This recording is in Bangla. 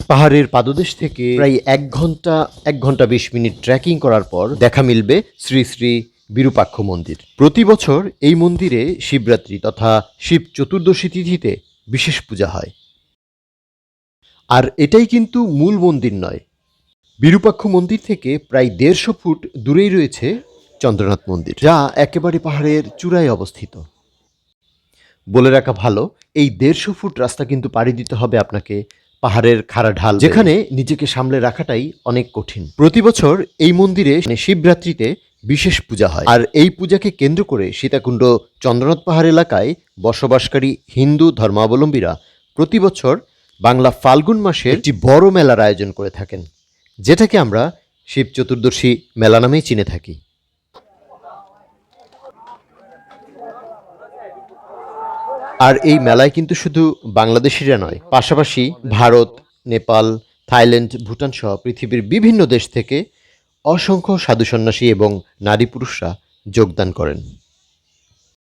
পাহাড়ের পাদদেশ থেকে প্রায় 1 ঘন্টা 20 মিনিট ট্রেকিং করার পর দেখা মিলবে শ্রী শ্রী বিরূপাক্ষ মন্দির। প্রতি বছর এই মন্দিরে শিবরাত্রি তথা শিব চতুর্দশী তিথিতে বিশেষ পূজা হয়। আর এটাই কিন্তু মূল মন্দির নয়, বিরূপাক্ষ মন্দির থেকে প্রায় 150 ফুট দূরেই রয়েছে চন্দ্রনাথ মন্দির, যা একেবারে পাহাড়ের চূড়ায় অবস্থিত। বলে রাখা ভালো, এই 150 ফুট রাস্তা কিন্তু পাড়ি দিতে হবে আপনাকে পাহাড়ের খাড়া ঢাল, যেখানে নিজেকে সামলে রাখাটাই অনেক কঠিন। প্রতি বছর এই মন্দিরে শিবরাত্রিতে বিশেষ পূজা হয়, আর এই পূজাকে কেন্দ্র করে সীতাকুণ্ড চন্দ্রনাথ পাহাড় এলাকায় বসবাসকারী হিন্দু ধর্মাবলম্বীরা প্রতি বছর বাংলা ফাল্গুন মাসে একটি বড় মেলার আয়োজন করে থাকেন, যেটাকে আমরা শিব চতুর্দশী মেলা নামেই চিনে থাকি। আর এই মেলায় কিন্তু শুধু বাংলাদেশিরা নয়, পাশাপাশি ভারত, নেপাল, থাইল্যান্ড, ভুটান সহ পৃথিবীর বিভিন্ন দেশ থেকে অসংখ্য সাধু সন্ন্যাসী এবং নারী পুরুষরা যোগদান করেন।